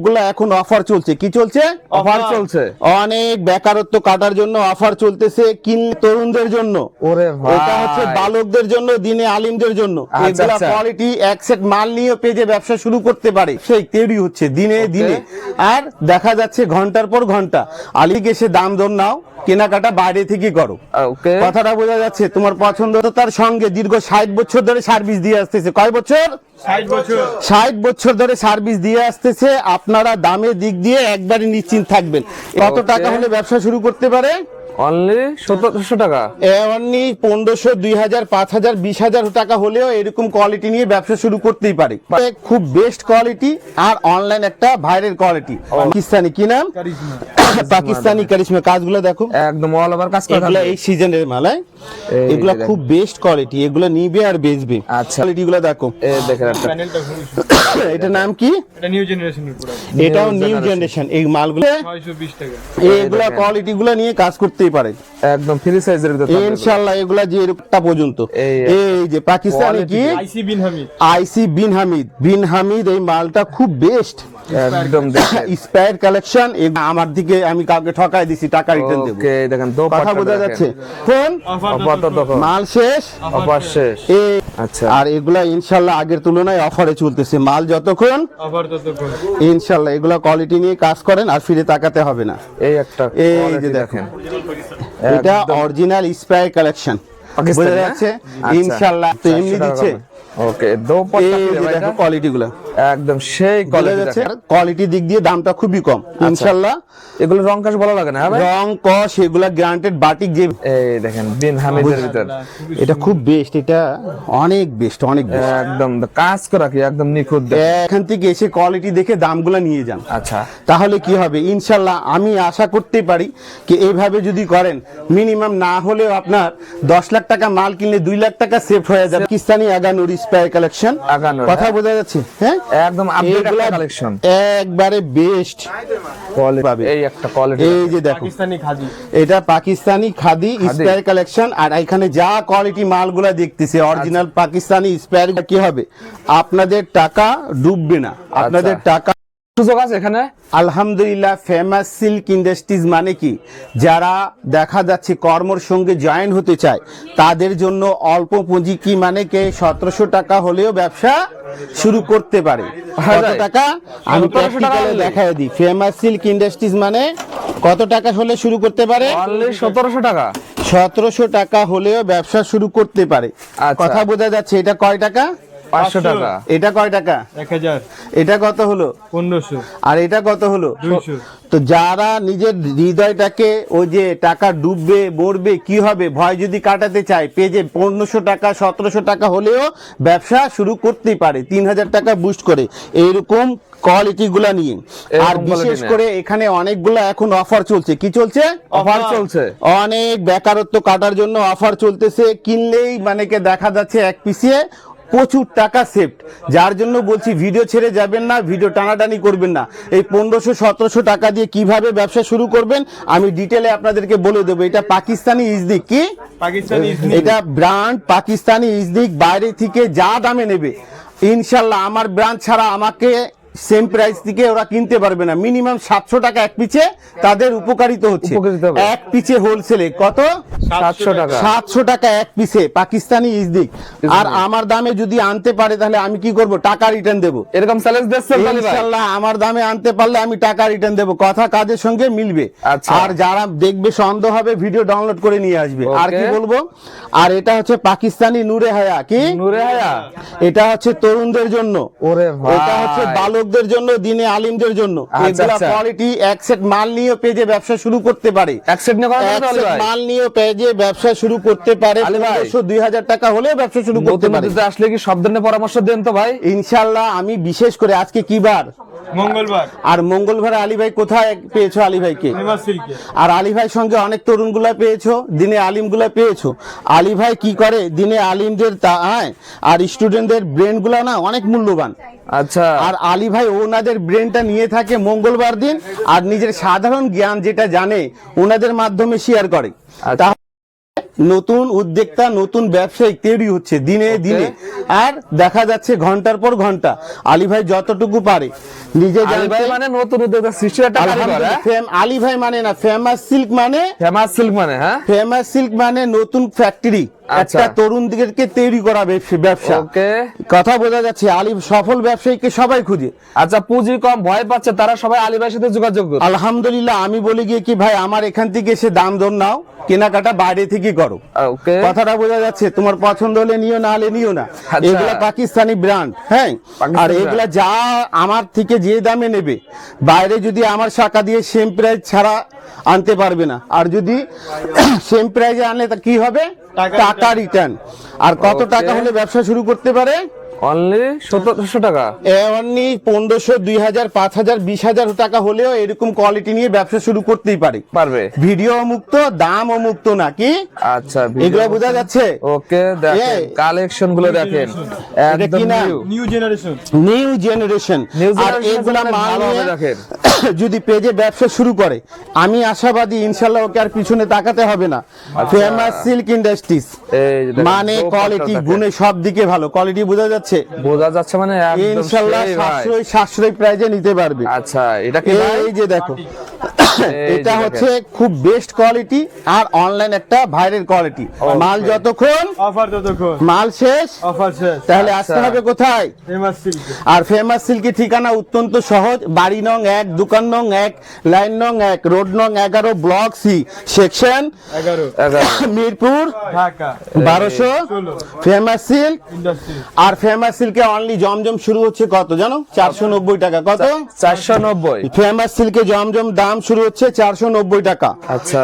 অনেকগুলো এখন অফার চলছে। কি চলছে? অফার চলছে। অনেক বেকারত্ব কাটার জন্য অফার চলতেছে, তরুণদের জন্য। ওরে ভাই, এটা হচ্ছে বালকদের জন্য, দিনে আলিমদের জন্য। আচ্ছা, এগুলা আচ্ছা। কোয়ালিটি এক সেট মাল নিয়ে পেজে ব্যবসা শুরু করতে পারে। সেই তৈরি হচ্ছে দিনে দিনে, আর দেখা যাচ্ছে ঘন্টার পর ঘন্টা। আলিকে এসে দাম দর নাও, কেনাকাটা বাইরে থেকে করো। ওকে, কথাটা বোঝা যাচ্ছে? তোমার পছন্দ তো তার সঙ্গে দীর্ঘ 60 বছর ধরে সার্ভিস দিয়ে আসতেছে। কয় বছর? 60 বছর ধরে সার্ভিস দিয়ে আসতেছে। আপনারা দামের দিক দিয়ে একবারে নিশ্চিন্ত থাকবেন। কত টাকা হলে ব্যবসা শুরু করতে পারে? অনলি 1700 টাকা। অনলি 1500, 2000, 5000, 20000 টাকা হলেও এরকম কোয়ালিটি নিয়ে ব্যবসা শুরু করতেই পারে। খুব বেস্ট কোয়ালিটি আর অনলাইন একটা ভাইরাল কোয়ালিটি। পাকিস্তানি, কি নাম? পাকিস্তানি কারিশমা। কাজগুলো দেখো, একদম অল ওভার কাজ করা এগুলা থাকবে। এই সিজনের মালায়, এগুলা খুব বেস্ট কোয়ালিটি। এগুলা নিবে আর বেচবে। আচ্ছা, কোয়ালিটিগুলো দেখো। এই দেখেন একটা এটা নাম কি? এটা নিউ জেনারেশনের প্রোডাক্ট। এটাও নিউ জেনারেশন। এই মালগুলো 620 টাকা। এইগুলা কোয়ালিটিগুলো নিয়ে কাজ করতেই পারে একদম ফ্রি সাইজের ভিতর থাকবে। ইনশাআল্লাহ। এগুলা যে এরকমটা পর্যন্ত। এই যে পাকিস্তানি কি, আইসি বিন হামিদ। আইসি বিন হামিদ। বিন হামিদ এই মালটা খুব বেস্ট, একদম দেখেন। Spire collection. আমার দিকে আমি কাউকে ঠকাই দিছি, টাকা রিটার্ন দেব। ওকে, দেখেন কথা দোপাট্টা বোঝা যাচ্ছে? ফোন অফার তো দেখো, মাল শেষ, অফার শেষ। এই আচ্ছা, আর এগুলা ইনশাআল্লাহ আগের তুলনায় অফারে চলতেছে। মাল যতক্ষণ, অফার ততক্ষণ। ইনশাআল্লাহ এগুলা কোয়ালিটি নিয়ে কাজ করেন আর ফিরে তাকাতে হবে না। এই একটা এই যে কোয়ালিটি দেখেন, দেখেন, এটা একদম অরিজিনাল স্পায়ার কালেকশন। পাকিস্তানি, বোঝা হ্যাঁ? যাচ্ছে? আচ্ছা। ইনশাআল্লাহ তো এমনি 400 টাকা দিচ্ছে। করে। ওকে, দোপাট্টা এই কি রে যে ভাই দেখো এটা? কোয়ালিটিগুলো, একদম সেই বোঝা কোয়ালিটি যাচ্ছে? দেখেন। কোয়ালিটি দিক দিয়ে দামটা খুবই কম ইনশাআল্লাহ। এগুলো রং কাজ ভালো লাগে না ভাই? রং কস এগুলা গ্যারান্টেড বাটিক। যে এই দেখেন বিন হামিদের ভিতর এটা খুব বেস্ট, এটা অনেক বেস্ট, অনেক বেস্ট। একদম কাজ করা কি একদম নিখুঁত দেখেন। এখান থেকে এসে কোয়ালিটি দেখে দামগুলো নিয়ে যান। আচ্ছা, তাহলে কি হবে ইনশাআল্লাহ, আমি আশা করতে পারি কি এইভাবে যদি করেন, মিনিমাম না হলেও আপনার 10 লাখ টাকা মাল কিনলে 2 লাখ টাকা সেভ হয়ে যাবে। Pakistani Agha Noor Sapphire collection. আগানুর, কথা বোঝা যাচ্ছে? হ্যাঁ, একদম আপডেট একটা এগুলা কালেকশন, একবারে বেস্ট কোয়ালিটি পাবে। এই একটা কোয়ালিটি। এই যে দেখো, পাকিস্তানি খাদি। এটা পাকিস্তানি খাদি স্পায়ার কালেকশন। আর এখানে যা কোয়ালিটি মালগুলা দেখতেছে অরিজিনাল পাকিস্তানি স্পায়ার। কি হবে, আপনাদের টাকা ডুববে না, আপনাদের টাকা। সুযোগ আছে এখানে আলহামদুলিল্লাহ। ফেমাস সিল্ক ইন্ডাস্ট্রিজ মানে কি, যারা দেখা যাচ্ছে কর্মর সঙ্গে জয়েন হতে চায় তাদের জন্য অল্প পুঁজি, কি মানে কে 1700 টাকা হলেও ব্যবসা শুরু করতে পারে। কত টাকা? আমি 1700 টাকা প্র্যাকটিক্যালে দেখাই দিই। ফেমাস সিল্ক ইন্ডাস্ট্রিজ মানে কত টাকা হলে শুরু করতে পারে? অনলি 1700 টাকা। 1700 টাকা হলেও ব্যবসা শুরু করতে পারে। আচ্ছা। কথা বোঝা যাচ্ছে? এটা কয় টাকা? 500 টাকা। এটা কয় টাকা? 1000। এটা কত হলো? 1500। আর এটা কত হলো? 200। তো যারা নিজের হৃদয়টাকে ওই যে টাকা ডুববে মরবে কি হবে ভয় যদি কাটাতে চায়, পেজে 1500 টাকা 1700 টাকা হলেও ব্যবসা শুরু করতেই পারে 3000 টাকা বুস্ট করে, এইরকম কোয়ালিটি গুলা নিয়ে। আর বিশেষ করে এখানে অনেকগুলো এখন অফার চলছে। কি চলছে? অফার চলছে। অনেক বেকারত্ব কাটার জন্য অফার চলতেছে। কিনলেই মানে কে দেখা যাচ্ছে এক পিসে প্রচুর টাকা সেভড। যার জন্য বলছি ভিডিও ছেড়ে যাবেন না, ভিডিও টানাটানি করবেন না। এই 1500-1700 টাকা দিয়ে কিভাবে ব্যবসা শুরু করবেন আমি ডিটেলে আপনাদেরকে বলে দেবো। এটা পাকিস্তানি ইজদিক। কি পাকিস্তানি ইজদিক। এটা ব্র্যান্ড পাকিস্তানি ইজদিক। বাইরে থেকে যা দামে নেবে ইনশাল্লাহ আমার ব্র্যান্ড ছাড়া আমাকে সেম প্রাইস থেকে ওরা কিনতে পারবে না। মিনিমাম 700 টাকা এক পিছে তাদের উপকারিত হচ্ছে। এক পিছে হোলসেলে কত? 700 টাকা। 700 টাকা এক পিসে পাকিস্তানি ইজদিক। আর আমার দামে যদি আনতে পারে তাহলে আমি কি করব? টাকা রিটার্ন দেব। এরকম চ্যালেঞ্জ দিচ্ছেন ভাই? ইনশাআল্লাহ আমার দামে আনতে পারলে আমি টাকা রিটার্ন দেব। কথা কাজের সঙ্গে মিলবে। আচ্ছা। আর যারা দেখবে সন্দেহ হবে ভিডিও ডাউনলোড করে নিয়ে আসবে। আর কি বলবো, আর এটা হচ্ছে পাকিস্তানি নূরে হায়া। কি নূরে হায়া? এটা হচ্ছে তরুণদের জন্য। ওরে ভাই, এটা হচ্ছে বালকদের জন্য, দিনে আলিমদের জন্য। এগুলা কোয়ালিটি এক সেট মাল নিয়ে পেজে ব্যবসা শুরু করতে পারে। এক সেট নিয়ে করা এক যাবে সেট ভাই? মাল নিয়ে পেজে ব্যবসা শুরু করতে পারে। আলী ভাই, 1500-2000 টাকা হলে ব্যবসা শুরু করতে পারে। নতুন আসলে কি সব ধরনের পরামর্শ দেন তো ভাই? ইনশাআল্লাহ। আমি বিশেষ করে আজকে কি বার? মঙ্গলবার। আর মঙ্গলবার আলী ভাই কোথায় পেয়েছো? আলী ভাইকে। ফেমাস সিল্কে। আর আলী ভাই সঙ্গে অনেক তরুণগুলা পেয়েছো, দিনে আলিমগুলা পেয়েছো। আলী ভাই কি করে, দিনে আলিমদের আর স্টুডেন্টদের ব্রেন গুলা না অনেক মূল্যবান। আচ্ছা। আর আলী ভাই ওনাদের ব্রেনটা নিয়ে থাকে মঙ্গলবার দিন, আর নিজের সাধারণ জ্ঞান যেটা জানে ওনাদের মাধ্যমে শেয়ার করে। নতুন উদ্যোক্তা নতুন ব্যবসায়িক তৈরি হচ্ছে দিনে দিনে, আর দেখা যাচ্ছে ঘন্টার পর ঘন্টা আলী ভাই যতটুকু পারে নিজে আলী ভাই জানতে। মানে নতুন উদ্যোক্তা সৃষ্টির একটা কারিগর, আলহামদুলিল্লাহ, আলী ভাই মানে না, ফেমাস সিল্ক মানে, ফেমাস সিল্ক মানে, হ্যাঁ ফেমাস সিল্ক মানে নতুন ফ্যাক্টরি, আচ্ছা। একটা তরুণদেরকে তৈরি করা ব্যবসা। ওকে, কথা বোঝা যাচ্ছে, আলী সফল ব্যবসায়ীকে সবাই খুঁজে। আচ্ছা পুঁজি কম ভয় পাচ্ছে তারা সবাই আলী ভাইয়ের সাথে যোগাযোগ করবে। আলহামদুলিল্লাহ, আমি বলি গিয়ে কি ভাই আমার এখান থেকে এসে দাম দর নাও, কেনাকাটা বাইরে থেকে করো। ওকে, কথাটা বোঝা যাচ্ছে, তোমার পছন্দ হলে নিও, না হলে নিও না। আচ্ছা। এগুলা পাকিস্তানি ব্র্যান্ড, হ্যাঁ। পাকিস্তানি আর এগুলা যা আমার থেকে যে দামে নেবে, বাইরে যদি আমার শাখা দিয়ে সেম প্রাইস ছাড়া আনতে পারবে না। আর যদি সেম প্রাইজে আনলে তা কি হবে? টাকা রিটার্ন। আর কত Okay. টাকা হলে ব্যবসা শুরু করতে পারে? অনলি 1700 টাকা। এমনি 1500, 2000, 5000, 20000 টাকা হলেও এরকম কোয়ালিটি নিয়ে ব্যবসা শুরু করতেই পারবে। ভিডিও মুক্ত, দাম মুক্ত নাকি? আচ্ছা, এগুলো বোঝা যাচ্ছে। ওকে, দেখেন এই, কালেকশন গুলো দেখেন, এটা একদম কি নাম? New. New generation. New generation. New আর generation এগুলা মানে মাল ভালো হবে নিয়ে দেখেন। যদি পেজে ব্যবসা শুরু করে, আমি আশাবাদী ইনশাল্লাহ ওকে আর পিছনে তাকাতে হবে না। ফেমাস সিল্ক ইন্ডাস্ট্রিজ এই যে দেখেন, মানে দোপাট্টা কোয়ালিটি দেখেন। গুণে সব দিকে ভালো। কোয়ালিটি বোঝা যাচ্ছে, বোঝা যাচ্ছে মানে একদম ইনশাল্লাহ সেই ভাই। সাশ্রয়ী প্রাইজে নিতে পারবে। আচ্ছা, এটা কি ভাই? এই যে দেখো, এই এটা যে হচ্ছে খুব বেস্ট কোয়ালিটি, আর অনলাইন একটা ভাইরাল কোয়ালিটি। মাল যতক্ষণ, অফার ততক্ষণ, মাল শেষ, অফার শেষ। তাহলে আচ্ছা। আসতে হবে কোথায়? Famous silk. আর ফেমাস সিল্কের ঠিকানা অত্যন্ত সহজ, বাড়ি নং 1, দোকান নং 1, লাইন নং 1, রোড নং 11, block C, section 11 Mirpur Dhaka 1200। Famous silk. Industry. আর ফেমাস সিল্কে অনলি জমজম শুরু হচ্ছে কত জানো? 490 টাকা। কত? 490। ফেমাস সিল্কে জমজম দাম শুরু হচ্ছে 490 টাকা। আচ্ছা,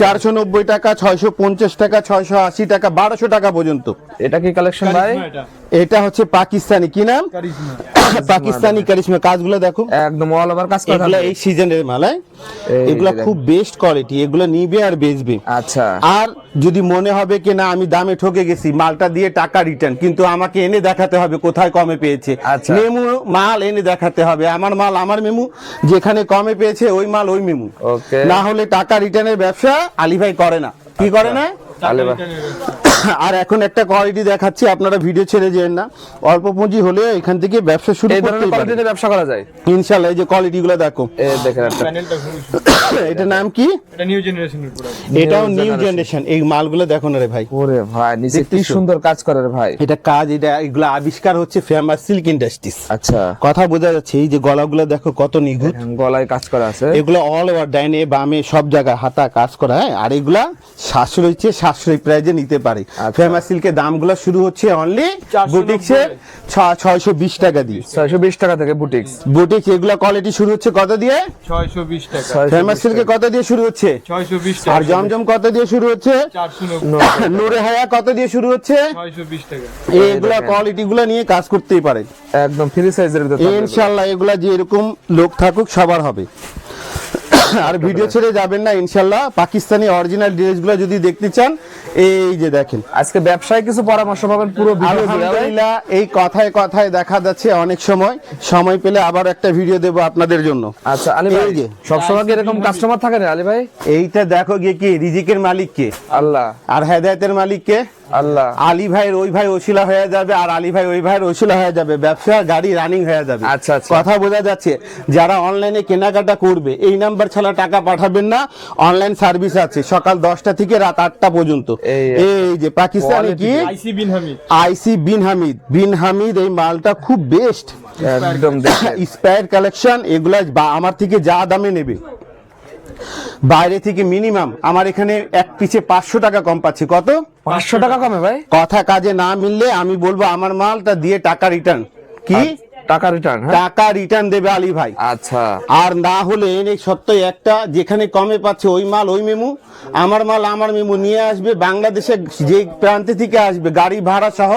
490 টাকা, 650 টাকা, 680 টাকা, 1200 টাকা পর্যন্ত। এটা কি কালেকশন ভাই? কারিশমা এটা। এটা হচ্ছে পাকিস্তানি, কি নাম? কারিশমা। পাকিস্তানি কারিশমা। কাজগুলো দেখো, একদম অল ওভার কাজ করা এগুলা থাকবে। এই সিজনের মালায়, এই এগুলা যে খুব বেস্ট কোয়ালিটি, এগুলো নিবে আর বেচবে। আচ্ছা, আর যদি মনে হবে কি না আমি দামে ঠকে গেছি, মালটা দিয়ে টাকা রিটার্ন, কিন্তু আমাকে এনে দেখাতে হবে কোথায় কমে পেয়েছে। আচ্ছা। মেমু মাল এনে দেখাতে হবে, আমার মাল আমার মেমু, যেখানে কমে পেয়েছে ওই মাল ওই মেমু। ওকে। না হলে টাকা রিটার্নের ব্যবসা আলী ভাই করে না। কি করে না? তাহলে ভাই, আর এখন একটা কোয়ালিটি দেখাচ্ছি, আপনারা ভিডিও ছেড়ে যেন না। অল্প পুঁজি হলে এখান থেকে ব্যবসা শুরু এই করতে ধরনের পারেন কোয়ালিটিতে ব্যবসা করা যায়। ইনশাআল্লাহ। এই যে কোয়ালিটি গুলো দেখো, এই দেখেন একটা, প্যানেলটা খুবই সুন্দর। এটার নাম কি? এটা নিউ জেনারেশনের প্রোডাক্ট। এটাও নিউ generation। জেনারেশন। এই মালগুলো দেখো না রে ভাই, ওরে ভাই নিচে কি দেখতেছো? সুন্দর কাজ করে রে ভাই। এটা কাজ, এটা এগুলো আবিষ্কার হচ্ছে ফেমাস সিল্ক ইন্ডাস্ট্রিজ। আচ্ছা, কথা বোঝা যাচ্ছে। এই যে গলাগুলো দেখো কত নিখুঁত, গলায় কাজ করা আছে। এগুলো অল ওভার ডাইনে বামে সব জায়গায় হাতা কাজ করা। হ্যাঁ, আর এগুলা সাশ্রয়ী প্রাইজে নিতে পারে। ফেমাস সিল্কের দামগুলো শুরু হচ্ছে অনলি 490 বুটিক্সের 620 টাকা দিয়ে। 620 টাকা থেকে বুটিক্স। বুটিক্স এগুলা কোয়ালিটি শুরু হচ্ছে কত দিয়ে? 620 টাকা। ফেমাস সিল্কে কত দিয়ে শুরু হচ্ছে? 620 আর টাকা। জমজম কত দিয়ে শুরু হচ্ছে? 490 নূরে হায়া কত দিয়ে শুরু হচ্ছে? 620 টাকা। এইগুলা কোয়ালিটি গুলা নিয়ে কাজ করতেই পারে একদম ফ্রি সাইজের ভিতর থাকবে। ইনশাল্লাহ। এগুলা যে এরকম লোক থাকুক সবার হবে। আর ভিডিও ছেড়ে যাবেন না ইনশাল্লাহ। পাকিস্তানি অরিজিনাল ড্রেসগুলো যদি দেখতে চান, এই যে দেখেন। আজকে ব্যবসায় কিছু পরামর্শ পাবেন পুরো ভিডিও জুড়ে ভাই। আলহামদুলিল্লাহ, এই কথায় কথায় দেখা যাচ্ছে অনেক সময় পেলে আবার একটা ভিডিও দেবো আপনাদের জন্য। আচ্ছা আলী ভাই, এই যে। সবসময় কি এরকম কাস্টমার থাকে না আলী ভাই? এইটা দেখো গিয়ে কি রিজিকের মালিক কে, আল্লাহ। আর হেদায়েতের মালিক কে? আল্লাহ। আলী ভাইয়ের ওই ভাই ওসিলা হয়ে যাবে, আর আলী ভাই ওই ভাইয়ের ওসিলা হয়ে যাবে, ব্যবসা গাড়ি রানিং হয়ে যাবে। আচ্ছা, আচ্ছা। কথা বোঝা যাচ্ছে। যারা অনলাইনে কেনাকাটা করবে, এই নাম্বার ছাড়া টাকা পাঠাবেন না। অনলাইন সার্ভিস আছে সকাল 10টা থেকে রাত 8টা পর্যন্ত। এই যে পাকিস্তানি কি আইসি বিন হামিদ। আইসি বিন হামিদ এই মালটা খুব বেস্ট, একদম দেখেন। Spire collection. এগুলা আমার থেকে যা দামে নেবে, বাইরে থেকে মিনিমাম আমার এখানে এক পিছে 500 টাকা কম পাচ্ছি। কত? 500 টাকা কমে ভাই? কথা কাজে না মিললে আমি বলবো আমার মালটা দিয়ে টাকা রিটার্ন। কি টাকা রিটার্ন? হ্যাঁ, টাকা রিটার্ন দেবে আলী ভাই। আচ্ছা। আর না হলে এনে সত্যি একটা যেখানে কমে পাচ্ছে ওই মাল ওই মেমু, আমার মাল আমার মেমু নিয়ে আসবে। বাংলাদেশে যে প্রান্তে থেকে আসবে গাড়ি ভাড়া সহ,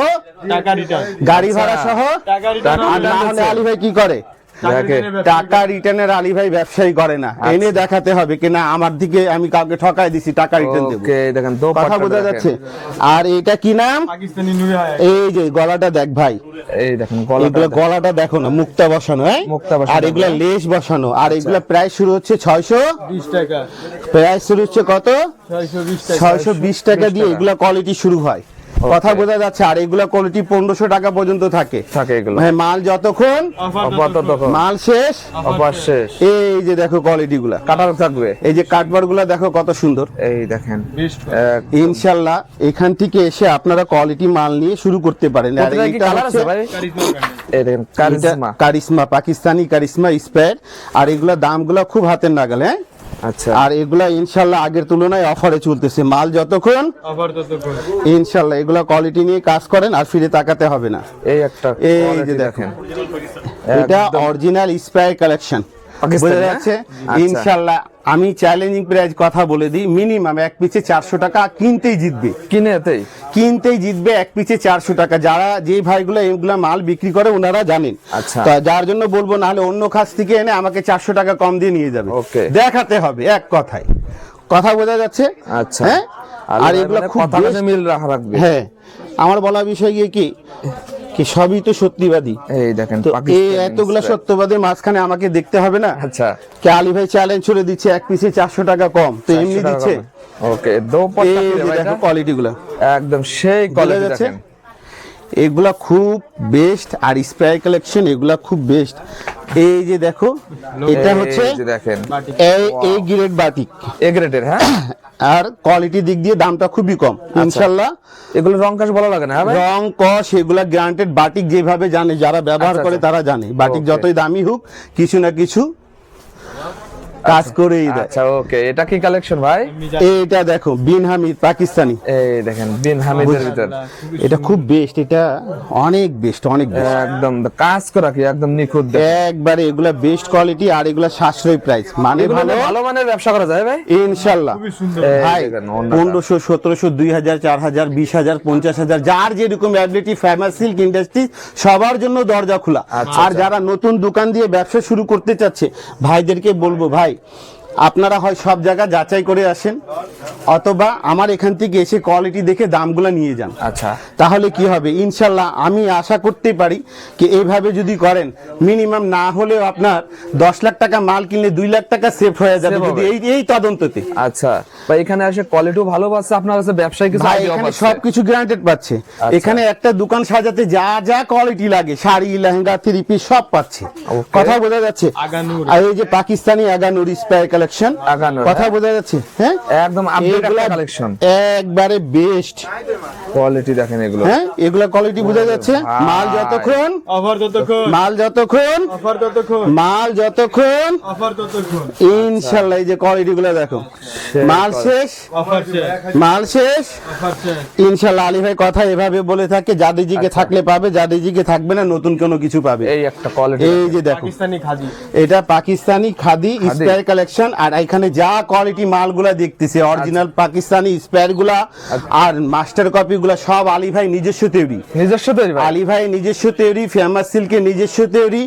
টাকা রিটার্ন। গাড়ি ভাড়া সহ। টাকা রিটার্ন। আর না হলে আলী ভাই কি করে? দেখে টাকা রিটার্নের আলী ভাই ব্যবসায়ী করে না, এনে দেখাতে হবে কিনা আমার দিকে আমি কাউকে ঠকাই দিছি টাকা রিটার্ন দেবো। ওকে দেখেন তো কথা বোঝা যাচ্ছে। আর এটা কি নাম? পাকিস্তানি নুরি হায়া। এই যে গলাটা দেখ ভাই, এই দেখেন এগুলো গলাটা দেখো না, মুক্তা বসানো, হ্যাঁ মুক্তা বসানো, আর এগুলা লেস বসানো, আর এগুলা প্রাইস শুরু হচ্ছে 20 টাকা, প্রাইস শুরু হচ্ছে কত? 620 টাকা। 620 টাকা দিয়ে এগুলা কোয়ালিটি শুরু হয়। কথা বোঝা যাচ্ছে। আর এগুলা কোয়ালিটি 1500 টাকা পর্যন্ত থাকে এগুলো। হ্যাঁ, মাল যতক্ষণ অফার ততক্ষণ। মাল শেষ অফার শেষ। এই যে দেখো কোয়ালিটি গুলা, কাটার থাকবে, এই যে কাটবার গুলা দেখো কত সুন্দর। এই দেখেন বেস্ট। ইনশাল্লাহ এখান থেকে এসে আপনারা কোয়ালিটি মাল নিয়ে শুরু করতে পারেন। আর প্রতিটা কি এইটা কালার আছে হচ্ছে ভাই? Charisma brand. এই দেখেন কারিজমা। কারিশমা, পাকিস্তানি কারিশমা স্পেয়ার। আর এগুলা দামগুলা খুব হাতের নাগাল, হ্যাঁ। আচ্ছা আর এগুলা ইনশাল্লাহ আগের তুলনায় অফারে চলতেছে, মাল যতক্ষণ অফার ততক্ষণ। ইনশাল্লাহ এগুলা কোয়ালিটি নিয়ে কাজ করেন আর ফিরে তাকাতে হবে না। এই একটা এই যে quality দেখেন, এটা অরিজিনাল স্পায়ার কালেকশন, পাকিস্তানি, বোঝা হ্যাঁ? যাচ্ছে। আচ্ছা। ইনশাল্লাহ আমি চ্যালেঞ্জিং প্রাইস কথা বলে দিই, মিনিমাম এক পিছে 400 টাকা কিনতেই জিতবে, কিনতেই জিতবে এক পিছে 400 টাকা। যারা যে ভাইগুলো এগুলা মাল বিক্রি করে ওনারা জানেন। আচ্ছা। তা যার জন্য বলবো, নাহলে অন্য কাছ থেকে এনে আমাকে 400 টাকা কম দিয়ে নিয়ে যাবে, ওকে। দেখাতে হবে এক কথায়। কথা বোঝা যাচ্ছে? আচ্ছা। হ্যাঁ। আর এগুলো খুব কথা বেশ- মিল রাখবে। হ্যাঁ, আমার বলা বিষয় গিয়ে কি কি সবই তো সত্যিবাদী। এই দেখেন তো এই পাকিস্তানি এতগুলা style। সত্যবাদের মাঝখানে আমাকে দেখতে হবে না? আচ্ছা কে আলী ভাই চ্যালেঞ্জ করে দিচ্ছে এক পিসে 400 টাকা কম, তো এমনি 400 টাকা দিচ্ছে। কমে। ওকে দোপাট্টা এই কি রে যে ভাই দেখো এটা? কোয়ালিটি গুলা, একদম সেই বোঝা কোয়ালিটি যাচ্ছে? দেখেন। এগুলা খুব বেস্ট। আর স্প্রাই কালেকশন এগুলা খুব বেস্ট। এই যে দেখো, এটা এই হচ্ছে যে দেখেন এই গ্রেড বাটিক, এ গ্রেডের, হ্যাঁ। আর কোয়ালিটি দিক দিয়ে দামটা খুবই কম ইনশাল্লাহ। এগুলো রং কাজ ভালো লাগে না, হ্যাঁ ভাই? রং কস এগুলা গ্যারান্টেড। বাটিক যেভাবে জানে, যারা ব্যবহার আচ্ছা, করে আচ্ছা। তারা জানে বাটিক Okay. যতই দামি হোক কিছু না কিছু কাজ করেই দেয়। আচ্ছা ওকে, এটা কি কালেকশন ভাই? এইটা দেখো বিন হামিদ পাকিস্তানি, এই দেখেন বিন হামিদের ভিতর এটা খুব বেস্ট, এটা অনেক বেস্ট, অনেক বেস্ট একদম কাজ করা কি একদম নিখুঁত দেখেন। একবারে। এগুলা বেস্ট কোয়ালিটি আর এগুলা সাশ্রয়ী প্রাইস, মানে এগুলো ভালো ভালো মানের ব্যবসা করা যায় ভাই? ইনশাল্লাহ। খুবই সুন্দর। ভাই এই দেখেন, অন্যটা। 1500, 1700, 2000, 4000, 20000, 50000, যার যেরকম অ্যাবিলিটি, ফেমাস সিল্ক ইন্ডাস্ট্রি সবার জন্য দরজা খোলা। আচ্ছা, আর যারা নতুন দোকান দিয়ে ব্যবসা শুরু করতে চাচ্ছে ভাইদেরকে বলবো, ভাই আপনারা হয় সব জায়গা যাচাই করে আসেন, অথবা আমার এখান থেকে এসে কোয়ালিটি দেখে দামগুলো নিয়ে যান। আচ্ছা তাহলে কি হবে ইনশাল্লাহ আমি আশা করতে পারি কি এইভাবে যদি করেন মিনিমাম না হলেও আপনার 10 লাখ টাকা মাল কিনলে 2 লাখ টাকা সেভ হয়ে যাবে Save যদি হবে। এই তদন্ততে। আচ্ছা ভাই, এখানে এসে কোয়ালিটিও ভালো পাচ্ছে, আপনার কাছে ব্যবসায়ী কিছু ভাই idea এখানে পাচ্ছে। সবকিছু গ্যারান্টেড পাচ্ছে। এখানে একটা দোকান সাজাতে যা যা কোয়ালিটি লাগে, শাড়ি, লেহেঙ্গা, থ্রি পিস সব পাচ্ছে। Okay. কথা বোঝা যাচ্ছে? আগানুর। আর এই যে পাকিস্তানি আগানুর স্পাই কালেকশন, আগানুর, কথা হ্যাঁ? বোঝা যাচ্ছে? হ্যাঁ, একদম আপডেট এগুলা একটা কালেকশন, একবারে বেস্ট কোয়ালিটি দেখেন এগুলো। হ্যাঁ। এগুলা কোয়ালিটি বোঝা যাচ্ছে। মাল যতক্ষণ অফার ততক্ষণ। মাল যতক্ষণ অফার ততক্ষণ। মাল যতক্ষণ অফার ততক্ষণ। ইনশাল্লাহ। এই যে কোয়ালিটি গুলো দেখো, মাল শেষ, অফার শেষ। মাল শেষ অফার শেষ। ইনশাল্লাহ। আলী ভাই কথা এভাবে বলে থাকে, যাদের জিকে থাকলে পাবে, যাদের জিকে থাকবে না নতুন কোনো কিছু পাবে। এই একটা কোয়ালিটি, এই যে দেখো, পাকিস্তানি খাদি। এটা পাকিস্তানি খাদি স্পেয়ার কালেকশন। আর এখানে যা কোয়ালিটি মালগুলা দেখতেছে অরিজিনাল পাকিস্তানি স্পেয়ার গুলা আর মাস্টার কপি গুলা সব আলী ভাই নিজস্ব তৈরি। নিজস্ব তৈরি ভাই? আলী ভাই নিজস্ব তৈরি, ফেমাস সিল্কের নিজস্ব তৈরি,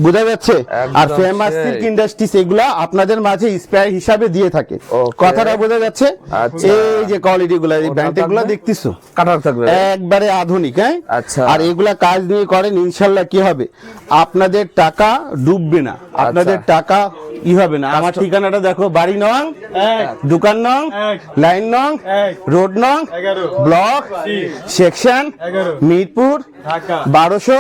বোঝা যাচ্ছে? একদম আর ফেমাস সেই। সিল্ক ইন্ডাস্ট্রিজ এগুলা আপনাদের মাঝে স্পেয়ার হিসাবে দিয়ে থাকে। Okay. কথাটা বোঝা যাচ্ছে? আচ্ছা। এই যে কোয়ালিটি গুলা, এই ব্যান্ড গুলা থাকবে? দেখতেছো কাটার থাকবে? একবারে আধুনিক। হ্যাঁ, আচ্ছা। আর এগুলা কাজ নিয়ে করেন ইনশাল্লাহ কি হবে, আপনাদের টাকা ডুববে না, আপনাদের টাকা ই হবে না। আমার ঠিকানাটা দেখো, বাড়ি নং, এক, দোকান নং, এক, লাইন নং, এক, রোড নং, 11, block, section, 11, Mirpur, Dhaka. 1200,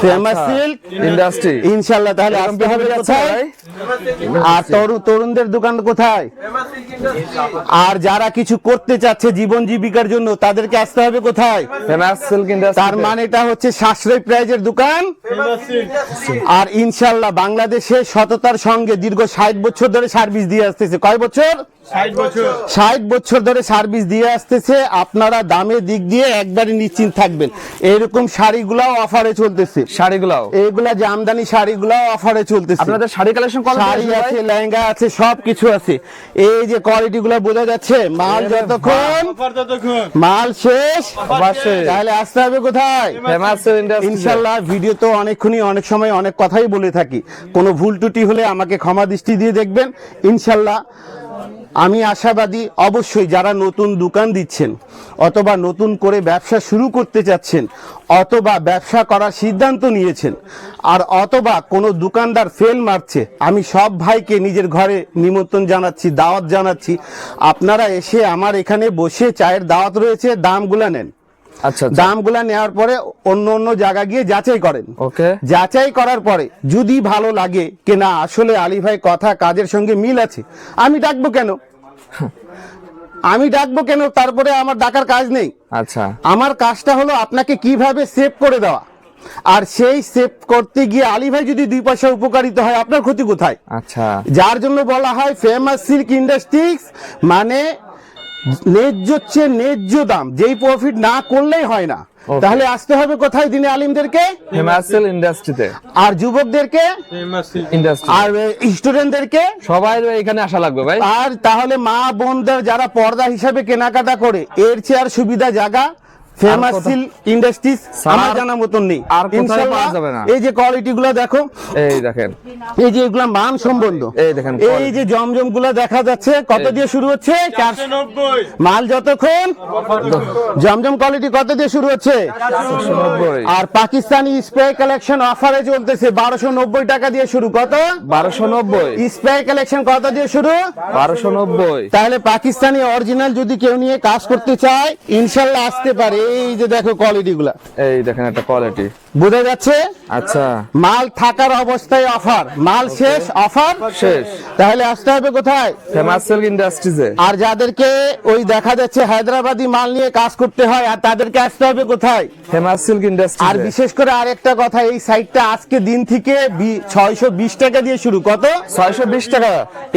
famous আচ্ছা। Silk industry. ইনশাল্লাহ। তাহলে আসতে হবে কোথায়? আর তরুণদের দোকান কোথায়? আর যারা কিছু করতে চাচ্ছে জীবন জীবিকার জন্য তাদেরকে আসতে হবে কোথায়? Famous silk industry. তার মানে এটা হচ্ছে সাশ্রয়ী প্রাইজের দোকান। Famous silk. আর ইনশাল্লাহ বাংলাদেশে সততার সঙ্গে দীর্ঘ 60 বছর ধরে সার্ভিস দিয়ে আসতেছে। কয় বছর? 60 বছর। 60 বছর ধরে সার্ভিস দিয়ে আসতেছে। আপনারা দামের দিক দিয়ে একবারে নিশ্চিন্ত থাকবেন। এরকম শাড়িগুলাও অফারে চলতেছে। শাড়িগুলাও এইগুলা জামদানি শাড়িগুলাও অফারে চলতেছে। আপনাদের শাড়ি কালেকশন কত শাড়ি আছে, লেহেঙ্গা আছে, সবকিছু আছে। এই যে কোয়ালিটি গুলা বোঝা যাচ্ছে, মাল যতক্ষণ অফার ততক্ষণ। মাল শেষ বাসে তাহলে আসতে হবে কোথায়? ফেমাস ইন্ডাস্ট্রি ইনশাল্লাহ ভিডিও তো অনেকক্ষণই অনেক সময় অনেক কথাই বলে থাকি, কোনো ভুল ত্রুটি হলে আমাকে ক্ষমা দৃষ্টি দিয়ে দেখবেন। ইনশাল্লাহ আমি আশাবাদী, অবশ্যই যারা নতুন দোকান দিচ্ছেন অথবা নতুন করে ব্যবসা শুরু করতে চাচ্ছেন অথবা ব্যবসা করার সিদ্ধান্ত নিয়েছেন আর অথবা কোনো দোকানদার ফেল মারছে, আমি সব ভাইকে নিজের ঘরে নিমন্ত্রণ জানাচ্ছি, দাওয়াত জানাচ্ছি। আপনারা এসে আমার এখানে বসে চায়ের দাওয়াত রয়েছে, দামগুলা নেন। আচ্ছা দামগুলা নেওয়ার পরে অন্য অন্য জায়গা গিয়ে যাচাই করেন। ওকে যাচাই করার পরে যদি ভালো লাগে যে না আসলে আলী ভাই কথা কাজের সঙ্গে মিল আছে, আমি ডাকবো কেন? আমি ডাকবো কেন? তারপরে আমার ডাকার কাজ নেই। আচ্ছা আমার কাজটা হলো আপনাকে কিভাবে সেভ করে দেওয়া, আর সেই সেভ করতে গিয়ে আলী ভাই যদি 2 পয়সা উপকারিত হয় আপনার ক্ষতি কোথায়? আচ্ছা যার জন্য বলা হয় ফেমাস সিল্ক ইন্ডাস্ট্রিজ, মানে ন্যায্য হচ্ছে ন্যায্য দাম, যেই প্রফিট না করলেই হয় না। Okay. তাহলে আসতে হবে কোথায়? দিনে আলিমদেরকে ফেমাস ইন্ডাস্ট্রিতে আর যুবকদেরকে ফেমাস ইন্ডাস্ট্রি আর স্টুডেন্টদেরকে সবাই এখানে আসা লাগবে ভাই। আর তাহলে মা বোনদের যারা পর্দা হিসাবে কেনাকাটা করে, এর চেয়ে আর সুবিধা জায়গা ফেমাস কোথাও- সিল্ক ইন্ডাস্ট্রিজ স্যার, আমার জানা মতন নেই। আর কোথাও ইনশাআল্লাহ পাওয়া যাবে না। এই যে কোয়ালিটি গুলো দেখো, এই দেখেন এই যে এগুলা মান সম্বন্ধ, এই দেখেন এই যে জমজম গুলা দেখা যাচ্ছে কত দিয়ে শুরু হচ্ছে? 490। মাল যতক্ষণ জমজম কোয়ালিটি কত দিয়ে শুরু হচ্ছে? 490 আর পাকিস্তানি স্প্রে কালেকশন অফারে চলতেছে 1290 টাকা দিয়ে শুরু। কত? 1290 স্প্রে কালেকশন কত দিয়ে শুরু? 1290 তাহলে পাকিস্তানি অরিজিনাল যদি কেউ নিয়ে কাজ করতে চায় ইনশাল্লাহ আসতে পারে। এই যে দেখো কোয়ালিটি গুলা, এই দেখেন একটা কোয়ালিটি। বোঝা যাচ্ছে? আচ্ছা মাল থাকার অবস্থায় অফার, মাল শেষ অফার শেষ। তাহলে আসতে হবে কোথায়? Famous silk ইন্ডাস্ট্রিজে। আর যাদেরকে ওই দেখা যাচ্ছে হায়দ্রাবাদি মাল নিয়ে কাজ করতে হয়, আর তাদেরকে আসতে হবে কোথায়? ফেমাস সিল্ক আর ইন্ডাস্ট্রি। বিশেষ করে আরেকটা কথা, এই সাইটটা আজকে দিন থেকে 620 টাকা দিয়ে শুরু। কত? 620 টাকা।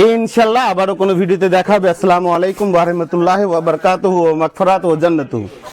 ইনশাল্লাহ আবারও কোনো ভিডিওতে দেখা হবে। আসসালামু আলাইকুম ওয়া রাহমাতুল্লাহি ওয়া বারাকাতুহু ওয়া মাগফিরাতুহু ওয়া জান্নাতুহু।